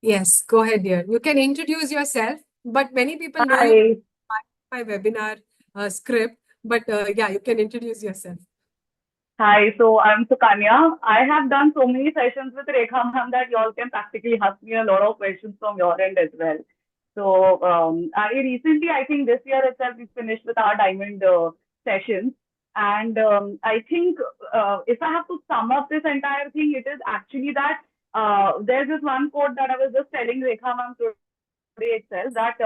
Yes, go ahead, dear. You can introduce yourself, but many people know you Hi. by my webinar script. But yeah, you can introduce yourself. Hi. So I'm Sukanya. I have done so many sessions with Rekha ma'am that y'all can practically ask me a lot of questions from your end as well. So I recently, I think this year itself, we finished with our diamond sessions. And I think if I have to sum up this entire thing, it is actually that there's this one quote that I was just telling Rekha ma'am today itself that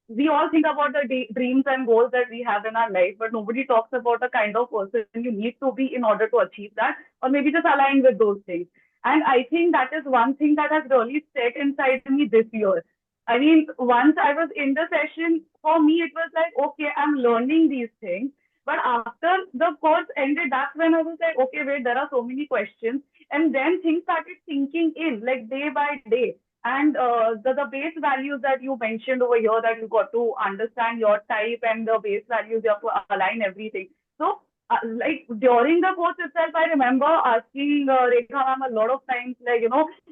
we all think about the dreams and goals that we have in our life, but nobody talks about the kind of person you need to be in order to achieve that, or maybe just align with those things. And I think that is one thing that has really set inside me this year. I mean, once I was in the session, for me, it was like, okay, I'm learning these things. But after the course ended, that's when I was like, okay, wait, there are so many questions. And then things started sinking in, like day by day. And the base values that you mentioned over here, that you got to understand your type and the base values, you have to align everything. So, like during the course itself, I remember asking Rekha ma'am a lot of times, like,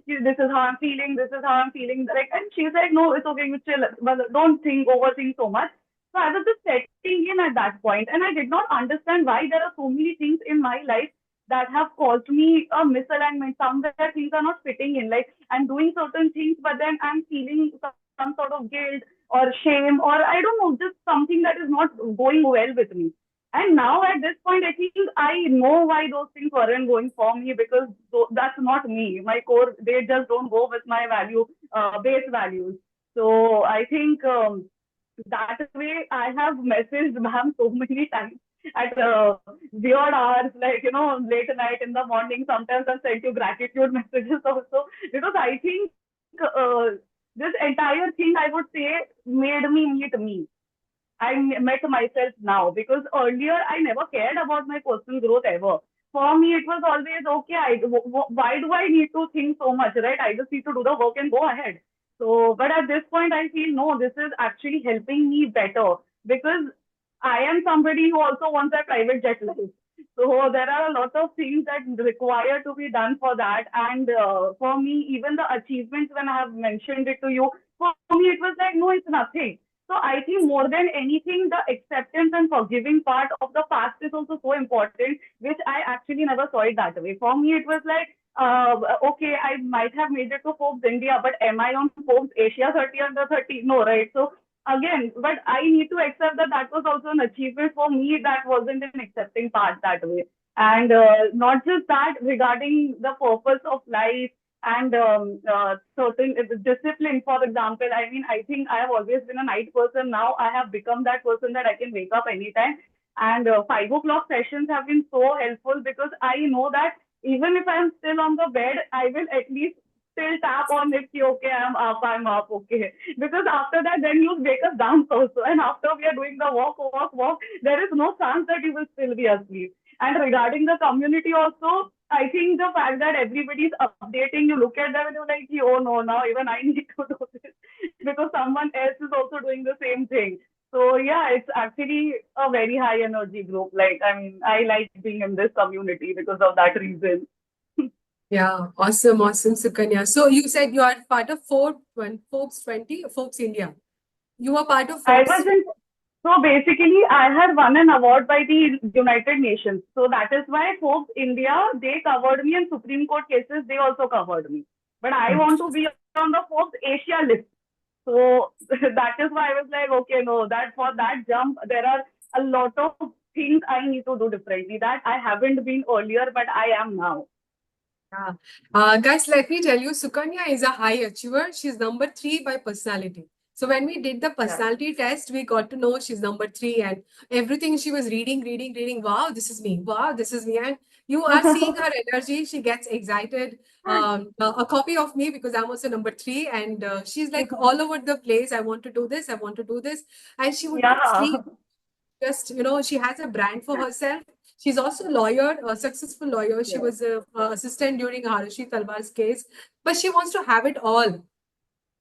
this is how I'm feeling, this is how I'm feeling. Like, and she's like, no, it's okay, you chill, but don't think, overthink so much. So I was just setting in at that point, and I did not understand why there are so many things in my life that have caused me a misalignment. Somewhere things are not fitting in. Like I'm doing certain things, but then I'm feeling some sort of guilt or shame, or I don't know, just something that is not going well with me. And now at this point, I think I know why those things weren't going for me, because that's not me. My core, they just don't go with my base values. So I think that way I have messaged ma'am so many times at weird hours, like, late night in the morning. Sometimes I've sent you gratitude messages also, because I think this entire thing, I would say, made me meet me. Met myself now, because earlier I never cared about my personal growth ever. For me, it was always okay. Why do I need to think so much, right? I just need to do the work and go ahead. So, but at this point, I feel no, this is actually helping me better, because I am somebody who also wants a private jet life. So there are a lot of things that require to be done for that. And for me, even the achievements, when I have mentioned it to you, for me it was like, no, it's nothing. So I think more than anything, the acceptance and forgiving part of the past is also so important, which I actually never saw it that way. For me, it was like, okay, I might have made it to Forbes India, but am I on Forbes Asia 30 under 30? No, right? So again, but I need to accept that that was also an achievement for me. That wasn't an accepting part that way. And not just that, regarding the purpose of life and certain discipline, for example. I mean, I think I have always been a night person. Now I have become that person that I can wake up anytime. And 5 o'clock sessions have been so helpful, because I know that even if I'm still on the bed, I will at least still tap on it. Okay, I'm up, okay. Because after that, then you wake us down also. And after we are doing the walk, there is no chance that you will still be asleep. And regarding the community also, I think the fact that everybody is updating, you look at them and you're like, oh no, now even I need to do this, because someone else is also doing the same thing. So yeah, it's actually a very high energy group. Like, I mean, I like being in this community because of that reason. Yeah, awesome, awesome, Sukanya. So you said you are part of Forbes 20, Forbes India. You are part of I Forbes. wasn't. So basically, I had won an award by the United Nations. So that is why Forbes India, they covered me, and Supreme Court cases, they also covered me. But I want to be on the Forbes Asia list. So that is why I was like, okay, no, that for that jump, there are a lot of things I need to do differently that I haven't been earlier, but I am now. Yeah. Guys, let me tell you, Sukanya is a high achiever. She's number three by personality. So when we did the Yeah. personality test, we got to know she's number three, and everything she was reading. Wow, this is me. Wow, this is me. And you are seeing her energy. She gets excited. A copy of me, because I'm also number three, and she's like all over the place. I want to do this. I want to do this, and she would not Yeah. sleep. Just, she has a brand for herself. She's also a lawyer, a successful lawyer. She Yeah. was a assistant during Harushi Talwar's case, but she wants to have it all.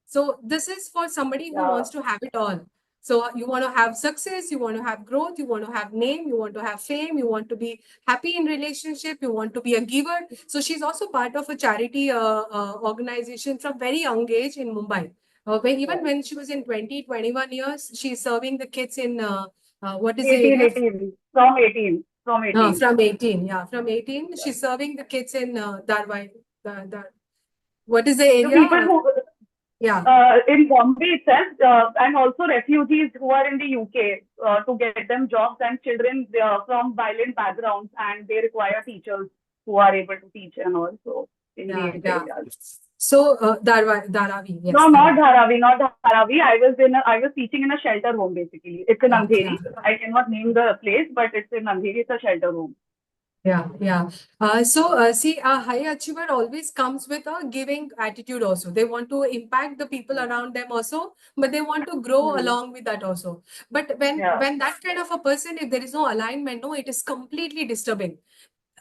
So this is for somebody who Yeah. wants to have it all. So you want to have success, you want to have growth, you want to have name, you want to have fame, you want to be happy in relationship, you want to be a giver. So she's also part of a charity organization from very young age in Mumbai. Even Right. when she was in 20, 21 years, she's serving the kids in what is the 18, area? 18. From 18. From 18. From 18. Yeah, from 18. Yeah. She's serving the kids in Darwai. What is the The area? people who, Yeah, in Bombay itself, and also refugees who are in the UK, to get them jobs, and children from violent backgrounds, and they require teachers who are able to teach and also in yeah, these yeah. areas. So Dharavi, yes, No, not Dharavi. Dharavi, not Dharavi. I was teaching in a shelter home basically. It's in Yeah, yeah. Andheri. I cannot name the place, but it's in Andheri. It's a shelter home. Yeah, yeah. See, a high achiever always comes with a giving attitude also. They want to impact the people Yeah. around them also, but they want to grow Hmm. along with that also. But when Yeah. that kind of a person, if there is no alignment, no, it is completely disturbing.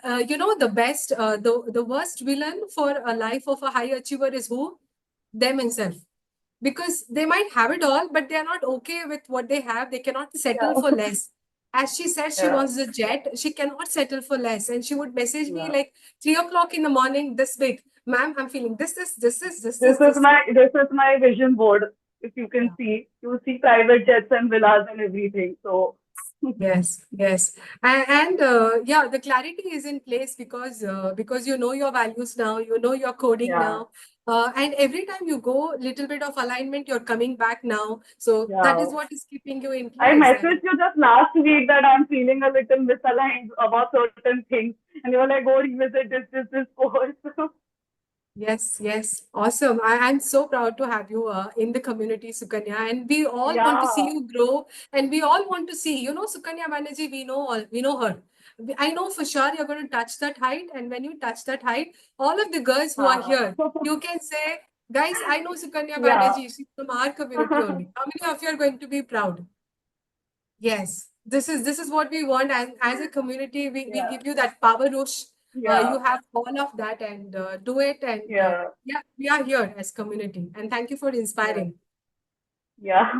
The worst villain for a life of a high achiever is who? Them himself. Because they might have it all, but they are not okay with what they have. They cannot settle Yeah. for less. As she said, she Yeah. wants the jet. She cannot settle for less. And she would message me Yeah. like 3 o'clock in the morning, this big. Ma'am, I'm feeling This is this. my vision board. If you Yeah. can see, you see private jets and villas and everything. So Yes, yes, and yeah, the clarity is in place because you know your values now, you know your coding yeah. now, and every time you go, little bit of alignment, you're coming back now. So that Yeah. is what is keeping you in I place. And messaged you just last week that I'm feeling a little misaligned about certain things. And you were like, go revisit this course. yes, yes, awesome. I'm so proud to have you in the community, Sukanya, and we all want to see Yeah. you grow, and we all want to see, Sukanya Banerjee, we know her. I know for sure you're going to touch that height, and when you touch that height, all of the girls who are Uh, here, you can say, guys, I know Sukanya yeah. Banerjee, she's from our community only. How many of you are going to be proud? Yes, this is what we want, and as a community, we Yeah. give you that power rush. Yeah. You have all of that and do it. And Yeah. yeah, we are here as community. And thank you for Yeah. inspiring. Yeah,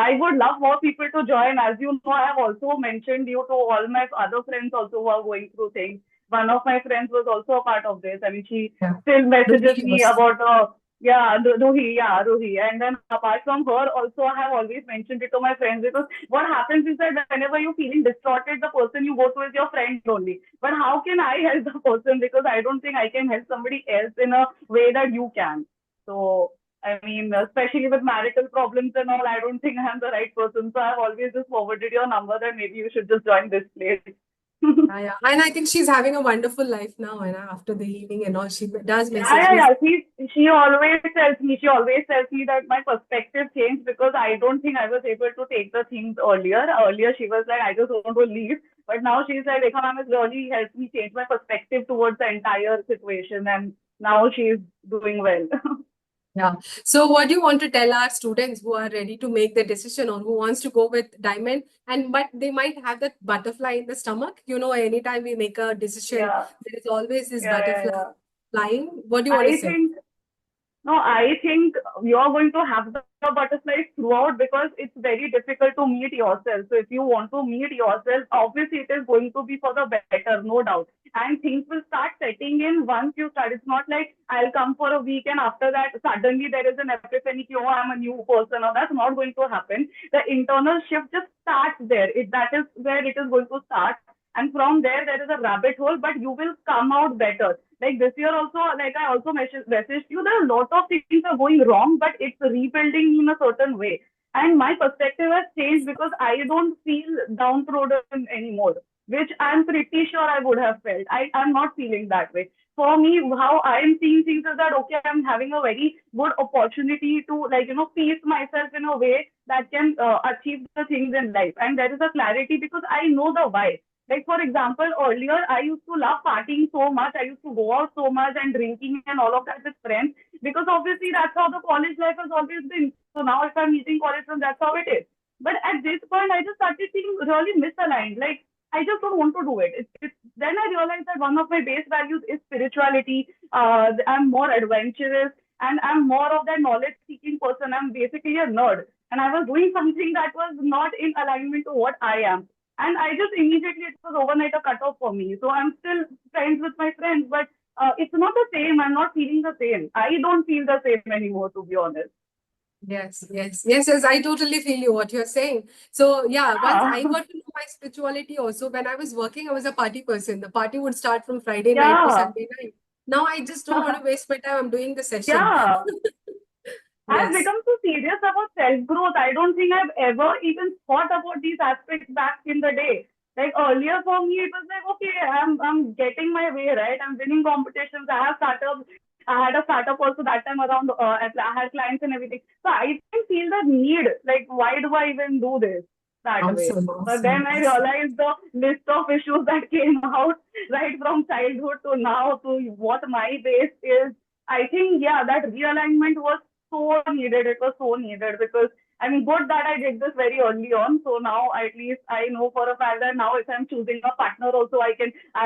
I would love more people to join. As you know, I have also mentioned you to all my other friends also who are going through things. One of my friends was also a part of this. I mean, she Yeah, still Ruby messages me was. about, yeah, Ruhi. And then apart from her, also I have always mentioned it to my friends because what happens is that whenever you're feeling distorted, the person you go to is your friend only. But how can I help the person? Because I don't think I can help somebody else in a way that you can. So I mean, especially with marital problems and all, I don't think I'm the right person. So I've always just forwarded your number that maybe you should just join this place. Yeah, yeah. And I think she's having a wonderful life now. And after the healing and all, she does Yeah, message yeah, me. yeah. She always tells me that my perspective changed because I don't think I was able to take the things earlier. Earlier, she was like, I just want to leave. But now she's like, Rekha ma'am has really helped me change my perspective towards the entire situation. And now she's doing well. Yeah. So what do you want to tell our students who are ready to make the decision or who wants to go with diamond and but they might have that butterfly in the stomach? Anytime we make a decision, Yeah, there is always this yeah, yeah, butterfly yeah. flying. What do you want to I say? think No, I think you're going to have the butterflies throughout because it's very difficult to meet yourself. So if you want to meet yourself, obviously it is going to be for the better, no doubt. And things will start setting in once you start. It's not like I'll come for a week and after that suddenly there is an epiphany, oh, I'm a new person. Or that's not going to happen. The internal shift just starts there. That is where it is going to start. And from there is a rabbit hole, but you will come out better. Like this year also, like I also messaged you, there are a lot of things are going wrong, but it's rebuilding in a certain way. And my perspective has changed because I don't feel downtrodden anymore, which I'm pretty sure I would have felt. I'm not feeling that way. For me, how I'm seeing things is that okay, I'm having a very good opportunity to piece myself in a way that can achieve the things in life. And there is a clarity because I know the why. Like, for example, earlier I used to love partying so much. I used to go out so much and drinking and all of that with friends because obviously that's how the college life has always been. So now if I'm meeting college friends, that's how it is. But at this point, I just started feeling really misaligned. Like, I just don't want to do it. Then I realized that one of my base values is spirituality. I'm more adventurous and I'm more of that knowledge seeking person. I'm basically a nerd. and I was doing something that was not in alignment to what I am. And I just immediately, it was overnight a cutoff for me. So I'm still friends with my friends, but it's not the same. I'm not feeling the same. I don't feel the same anymore, to be honest. Yes, yes, yes, yes. I totally feel you what you're saying. So yeah, once Yeah, I got to know my spirituality also, when I was working, I was a party person. The party would start from Friday night to yeah, Sunday night. Now I just don't want to waste my time. I'm doing the session. yeah. I've Yes. become so serious about self growth. I don't think I've ever even thought about these aspects back in the day. Like earlier for me, it was like, okay, I'm getting my way, right? I'm winning competitions. I have startups. I had a startup also that time around. I had clients and everything. So I didn't feel the need. Like, why do I even do this that way? Awesome, But awesome, then I awesome. realized the list of issues that came out right from childhood to now to what my base is. I think, yeah, that realignment was so needed. It was so needed because I mean, good that I did this very early on. So now at least I know for a fact that now if I'm choosing a partner, also I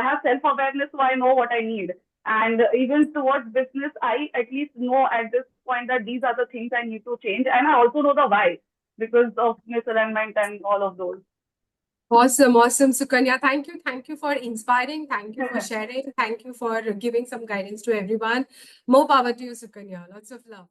have self awareness, so I know what I need. And even towards business, I at least know at this point that these are the things I need to change, and I also know the why because of misalignment and all of those. Awesome, awesome, Sukanya. Thank you. Thank you for inspiring. Thank you for sharing. Thank you for giving some guidance to everyone. More power to you, Sukanya. Lots of love.